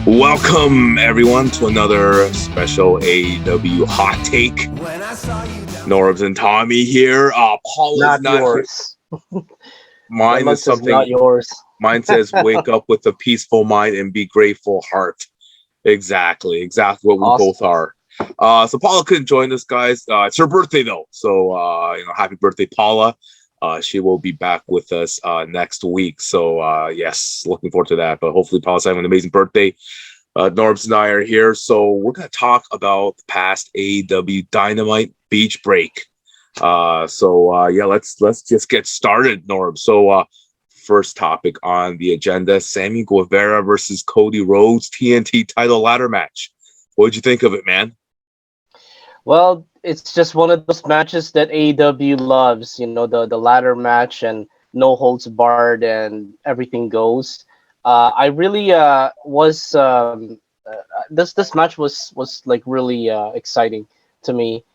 Welcome everyone to another special AEW hot take. Norbz and Tommy here. Paul not is not yours. here. Mine is something. Not yours. Mine says, "Wake up with a peaceful mind and be grateful heart." Exactly what we both are. So Paula couldn't join us, guys. It's her birthday though, so happy birthday, Paula. She will be back with us next week. So yes, looking forward to that. But hopefully Paula's having an amazing birthday. Norbz and I are here, so we're going to talk about the past AEW Dynamite Beach Break. Let's just get started, Norbz. So first topic on the agenda: Sammy Guevara versus Cody Rhodes TNT title ladder match. What did you think of it, man? Well, it's just one of those matches that AEW loves. You know, the ladder match and no holds barred and everything goes. I really was this match was like really exciting to me.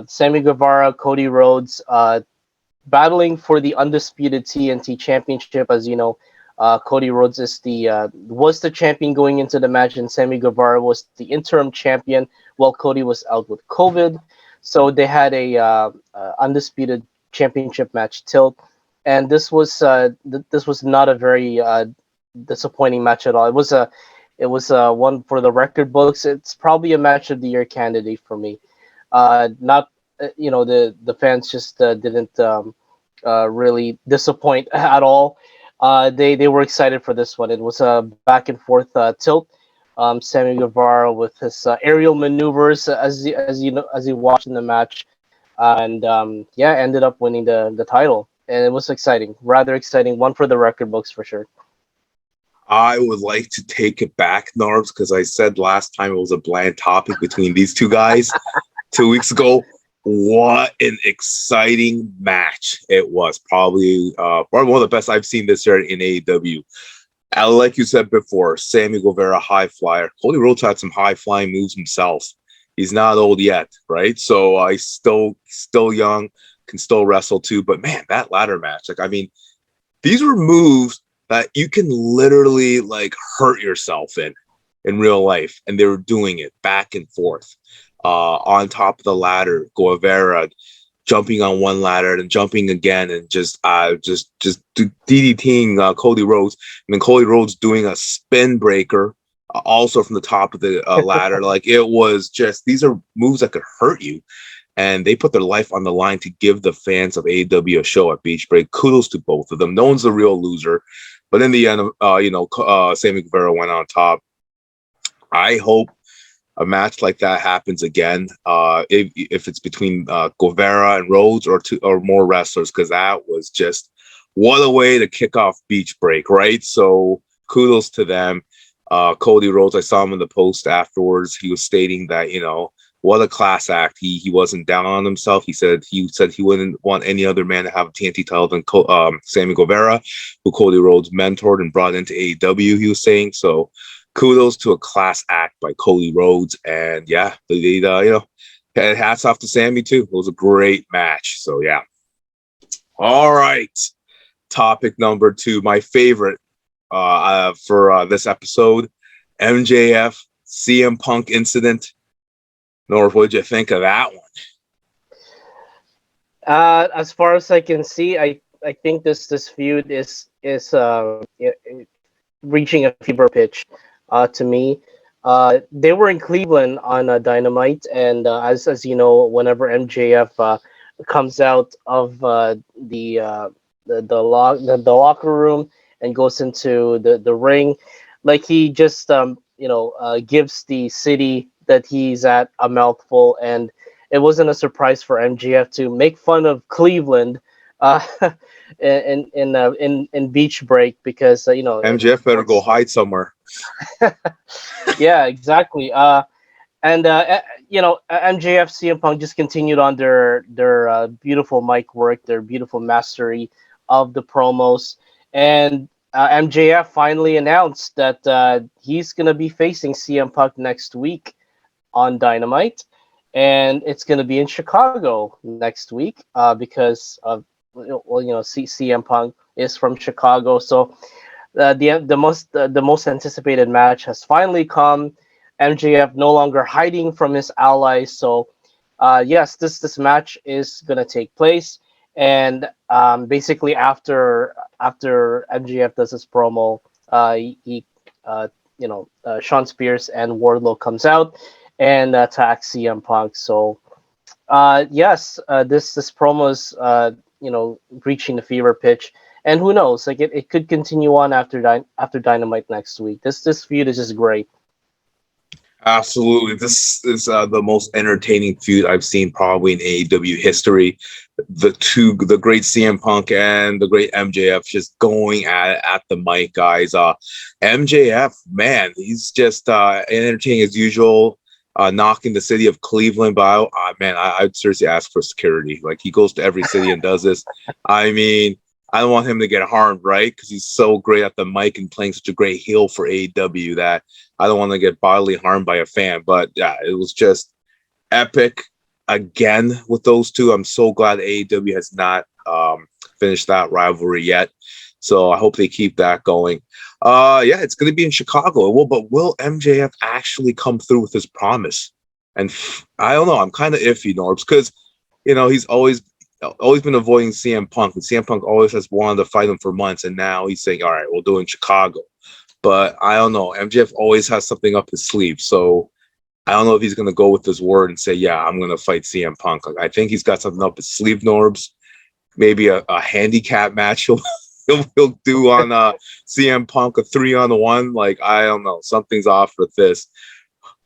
Sammy Guevara, Cody Rhodes, battling for the undisputed TNT Championship. As you know, Cody Rhodes is was the champion going into the match, and Sammy Guevara was the interim champion while Cody was out with COVID. So they had a undisputed championship match tilt, and this was not a very disappointing match at all. It was one for the record books. It's probably a match of the year candidate for me. Not the fans just didn't really disappoint at all. They were excited for this one. It was a back and forth tilt. Sammy Guevara with his aerial maneuvers as you watched in the match, and ended up winning the title. And it was exciting, rather exciting. One for the record books for sure. I would like to take it back, Norbz, because I said last time it was a bland topic between these two guys 2 weeks ago. What an exciting match it was. Probably one of the best I've seen this year in AEW. Like you said before, Sammy Guevara, high flyer. Cody Rhodes had some high flying moves himself. He's not old yet, right? So he's still young, can still wrestle too. But man, that ladder match, these were moves that you can literally hurt yourself in real life, and they were doing it back and forth on top of the ladder. Guevara jumping on one ladder and jumping again, and just DDTing Cody Rhodes, and then Cody Rhodes doing a spin breaker also from the top of the ladder. It was just, these are moves that could hurt you. And they put their life on the line to give the fans of AEW a show at Beach Break. Kudos to both of them. No one's the real loser. But in the end, Sammy Guevara went on top. I hope a match like that happens again. If it's between Guevara and Rhodes or more wrestlers, because that was just, what a way to kick off Beach Break, right? So kudos to them. Cody Rhodes, I saw him in the post afterwards. He was stating that, what a class act. He wasn't down on himself. He said he wouldn't want any other man to have a TNT title than Sammy Guevara, who Cody Rhodes mentored and brought into AEW, he was saying. So kudos to a class act by Cody Rhodes. And yeah, hats off to Sammy too. It was a great match. So yeah. All right. Topic number 2, my favorite for this episode, MJF CM Punk incident. Norbz, what did you think of that one? As far as I can see, I think this feud is reaching a fever pitch to me. They were in Cleveland on Dynamite, and as you know, whenever MJF comes out of the locker room and goes into the ring, he just gives the city that he's at a mouthful, and it wasn't a surprise for MJF to make fun of Cleveland in Beach Break, because MJF better go hide somewhere. Yeah, exactly. MJF CM Punk just continued on their beautiful mic work, their beautiful mastery of the promos, and MJF finally announced that he's gonna be facing CM Punk next week on Dynamite, and it's going to be in Chicago next week because of CM Punk is from Chicago. So The most anticipated match has finally come. MJF no longer hiding from his allies. So, yes, this match is gonna take place, and basically after MJF does his promo, he Sean Spears and Wardlow comes out and attacks CM Punk. So, yes, this promo is reaching the fever pitch, and who knows, like it could continue on after Dynamite next week. This feud is just great. Absolutely. This is the most entertaining feud I've seen probably in AEW history. The great CM Punk and the great MJF just going at the mic, guys. MJF, man, he's just entertaining as usual, knocking the city of Cleveland. But I'd seriously ask for security. Like, he goes to every city and does this. I mean, I don't want him to get harmed, right? Because he's so great at the mic and playing such a great heel for AEW that I don't want to get bodily harmed by a fan. But yeah, it was just epic again with those two. I'm so glad AEW has not finished that rivalry yet. So I hope they keep that going. Yeah, it's going to be in Chicago. But will MJF actually come through with his promise? And I don't know. I'm kind of iffy, Norbs, because he's always been avoiding CM Punk, and CM Punk always has wanted to fight him for months, and now he's saying, all right, we'll do it in Chicago. But I don't know. MJF always has something up his sleeve, so I don't know if he's going to go with his word and say, yeah, I'm going to fight CM Punk. Like, I think he's got something up his sleeve, Norbs. Maybe a handicap match he'll do on CM Punk, a 3-on-1. Like, I don't know. Something's off with this.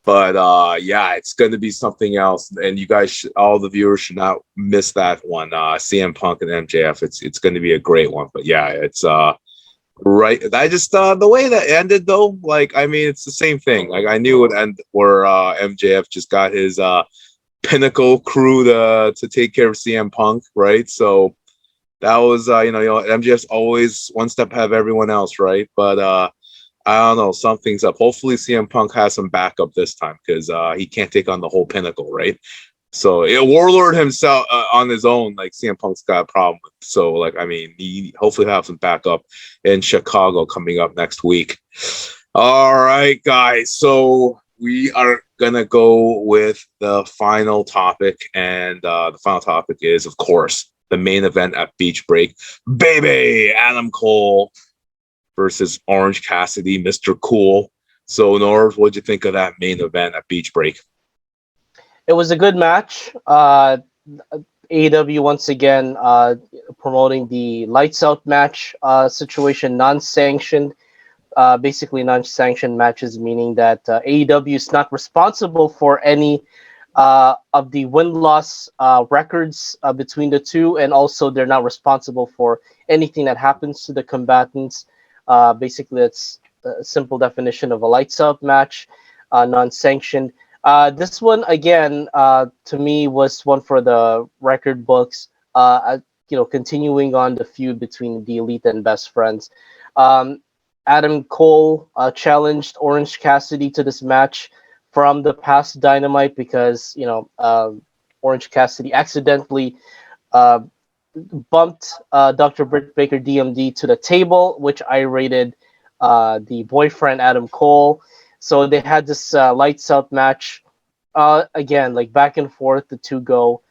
But yeah, it's going to be something else, and you guys, all the viewers, should not miss that one. CM Punk and MJF. It's going to be a great one. But yeah, it's right. I just the way that ended though, like, I mean, it's the same thing. Like, I knew it would end where MJF just got his Pinnacle crew to take care of CM Punk, right? So that was MJF's always one step ahead of everyone else, right? But I don't know. Something's up. Hopefully, CM Punk has some backup this time, because he can't take on the whole Pinnacle, right? So, Warlord himself on his own, like, CM Punk's got a problem with. So, like, I mean, he hopefully have some backup in Chicago coming up next week. All right, guys. So we are gonna go with the final topic, and the final topic is, of course, the main event at Beach Break, baby, Adam Cole versus Orange Cassidy, Mr. Cool. So, Norbs, what'd you think of that main event at Beach Break? It was a good match. AEW once again promoting the lights out match situation, non-sanctioned. Basically, non-sanctioned matches, meaning that AEW is not responsible for any of the win-loss records between the two, and also they're not responsible for anything that happens to the combatants. Basically, it's a simple definition of a lights out match, non-sanctioned. This one, again, to me, was one for the record books. Continuing on the feud between the Elite and Best Friends. Adam Cole challenged Orange Cassidy to this match from the past Dynamite because Orange Cassidy accidentally bumped Dr. Britt Baker DMD to the table, which I rated the boyfriend Adam Cole. So they had this lights out match. Again, like, back and forth, the two go.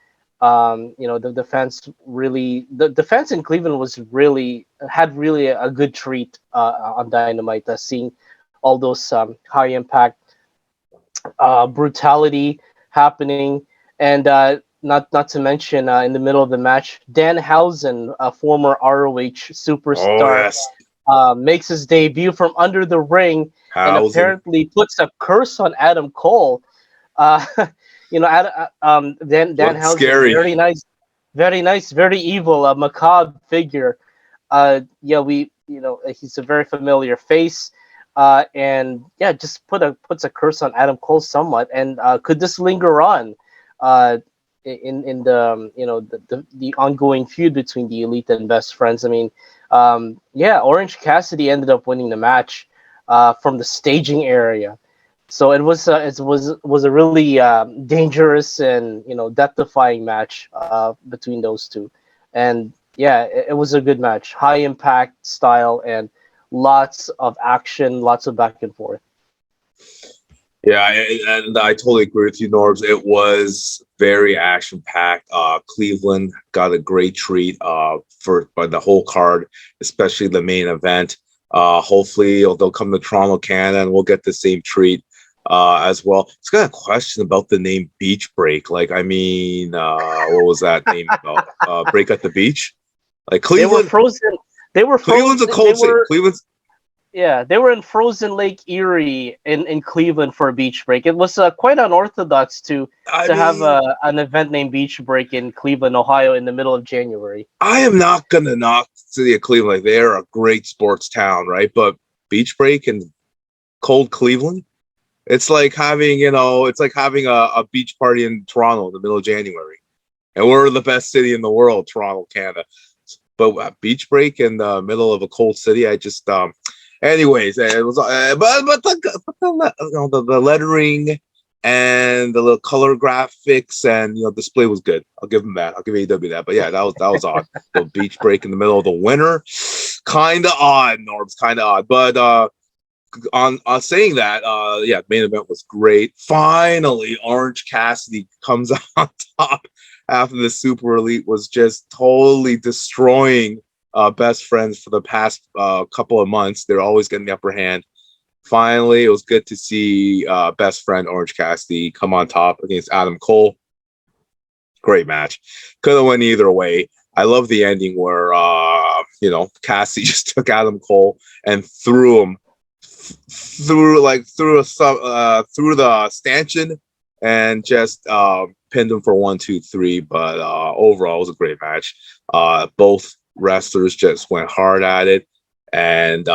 The fans really, the fans in Cleveland had really a good treat on Dynamite, seeing all those high impact brutality happening, and not to mention in the middle of the match, Danhausen, a former ROH superstar, makes his debut from under the ring and apparently puts a curse on Adam Cole. Danhausen, scary. very nice, very evil, a macabre figure. He's a very familiar face. And yeah, just puts a curse on Adam Cole somewhat. And could this linger on in the ongoing feud between the Elite and Best Friends? I mean, Orange Cassidy ended up winning the match from the staging area. So it was a really dangerous and death-defying match between those two. And yeah, it was a good match, high impact style, and lots of action, lots of back and forth. Yeah, and I totally agree with you, Norbs. It was very action packed. Cleveland got a great treat for by the whole card, especially the main event. Hopefully, they'll come to Toronto, Canada, and we'll get the same treat as well. It's got a question about the name Beach Break. Like, I mean, what was that name about? Break at the beach? Like They were Cleveland. frozen. They were Cleveland's a frozen. cold city. Cleveland's. Yeah, they were in frozen Lake Erie in Cleveland for a beach break. It was quite unorthodox to I have mean, an event named Beach Break in Cleveland, Ohio, in the middle of January. I am not gonna knock the city of Cleveland. Like, they're a great sports town, right? But Beach Break in cold Cleveland, it's like having, it's like having a beach party in Toronto in the middle of January. And we're the best city in the world, Toronto, Canada. But Beach Break in the middle of a cold city, I just anyways, it was the lettering and the little color graphics and display was good. I'll give them that. I'll give AEW that. But yeah, that was odd. The Beach Break in the middle of the winter, kind of odd. Norbs, kind of odd. But on saying that, yeah, main event was great. Finally, Orange Cassidy comes on top after the Super Elite was just totally destroying best friends for the past couple of months. They're always getting the upper hand. Finally, it was good to see best friend Orange Cassidy come on top against Adam Cole. Great match. Could have went either way. I love the ending where Cassidy just took Adam Cole and threw him through the stanchion and just pinned him for 1, 2, 3. But overall, it was a great match. Both wrestlers just went hard at it and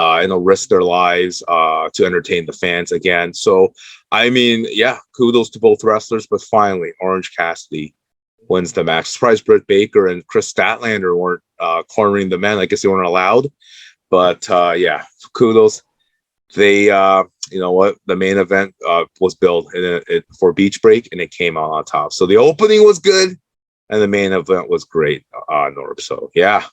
risked their lives to entertain the fans again. So, I mean, yeah, kudos to both wrestlers. But finally, Orange Cassidy wins the match. Surprised Britt Baker and Chris Statlander weren't cornering the men. I guess they weren't allowed. But yeah, kudos. They, the main event was built for Beach Break, and it came out on top. So the opening was good, and the main event was great, Norb. So yeah.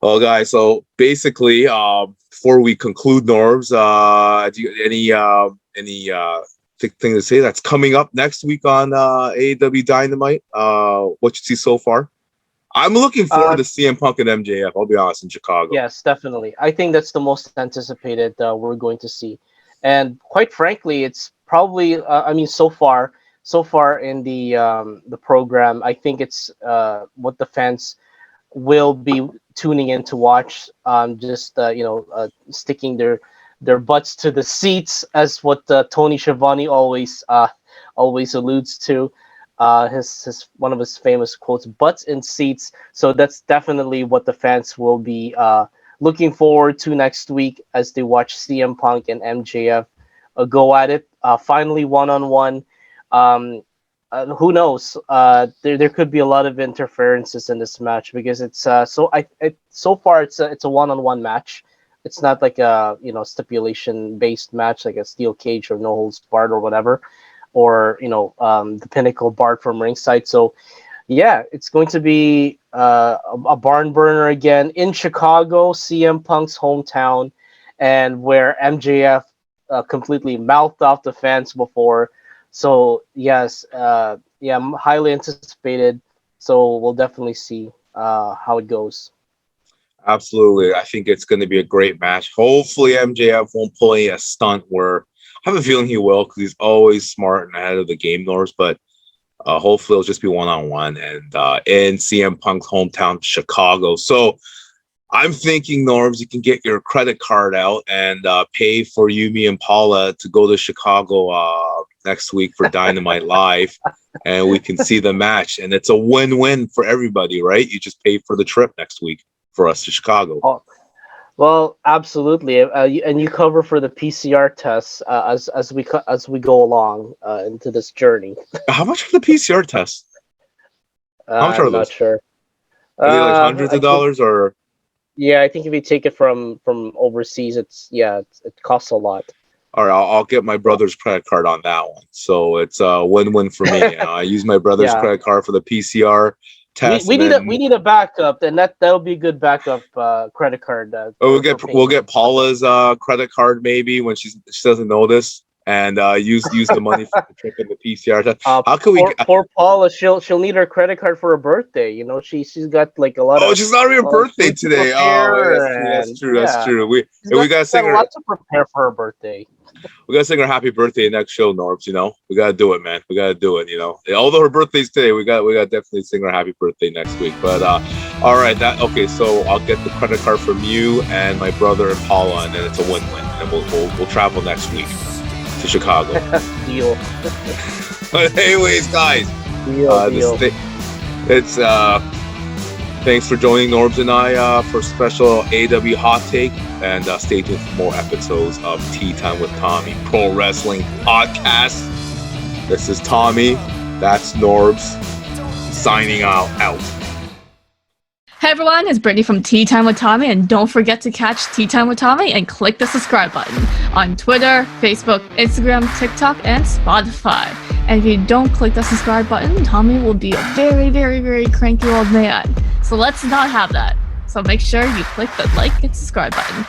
Well, guys. So basically, before we conclude, Norbs, do you any thing to say that's coming up next week on AEW Dynamite? What you see so far? I'm looking forward to CM Punk and MJF. I'll be honest, in Chicago. Yes, definitely. I think that's the most anticipated we're going to see, and quite frankly, it's probably. So far in the program, I think it's what the fans will be tuning in to watch. Sticking their butts to the seats, as what Tony Schiavone always alludes to. His one of his famous quotes, "Butts in seats." So that's definitely what the fans will be looking forward to next week as they watch CM Punk and MJF go at it. Finally, one-on-one. Who knows? There could be a lot of interferences in this match because it's so far it's a one-on-one match. It's not like a stipulation based match like a steel cage or no holds barred or whatever, or the Pinnacle barred from ringside. So yeah, it's going to be a barn burner again in Chicago, CM Punk's hometown, and where MJF completely mouthed off the fans before. So yes, I'm highly anticipated. So we'll definitely see how it goes. Absolutely. I think it's going to be a great match. Hopefully MJF won't pull a stunt where I have a feeling he will, because he's always smart and ahead of the game, Norris. But hopefully it'll just be one-on-one and in CM Punk's hometown, Chicago. So I'm thinking, Norbs, you can get your credit card out and pay for me and Paula to go to Chicago next week for Dynamite Live, and we can see the match. And it's a win-win for everybody, right? You just pay for the trip next week for us to Chicago. Oh, well, absolutely, and you cover for the PCR tests as we go along into this journey. How much for the PCR tests? How much are I'm those? not sure. Are they like hundreds of dollars or? Yeah, I think if you take it from overseas, it costs a lot. All right, I'll get my brother's credit card on that one. So it's a win-win for me. I use my brother's credit card for the PCR. test. We And need then we need a backup, and that'll be a good backup credit card. we'll For get Paula's credit card maybe when she doesn't know this, and use the money for the trip and the PCR test. How can we? Poor Paula, she'll need her credit card for her birthday. You know, she's got like a lot of. Oh, she's not her birthday food to today. Oh, prepare, that's true. and That's true. We she's gotta sing got a her. lot to prepare for her birthday. We gotta sing her happy birthday next show, Norbs. You know, we gotta do it, man. We gotta do it. You know, although her birthday's today, we got definitely sing her happy birthday next week. But all right, okay. So I'll get the credit card from you and my brother and Paula, and then it's a win-win. And we'll travel next week to Chicago. Deal. But anyways, guys, Deal. It's thanks for joining Norbs and I for special AEW Hot Take, and stay tuned for more episodes of Tea Time with Tommy Pro Wrestling Podcast. This is Tommy, that's Norbs, signing out. Hey everyone, it's Brittany from Tea Time with Tommy, and don't forget to catch Tea Time with Tommy and click the subscribe button on Twitter, Facebook, Instagram, TikTok, and Spotify. And if you don't click the subscribe button, Tommy will be a very, very, very cranky old man. So let's not have that. So make sure you click the like and subscribe button.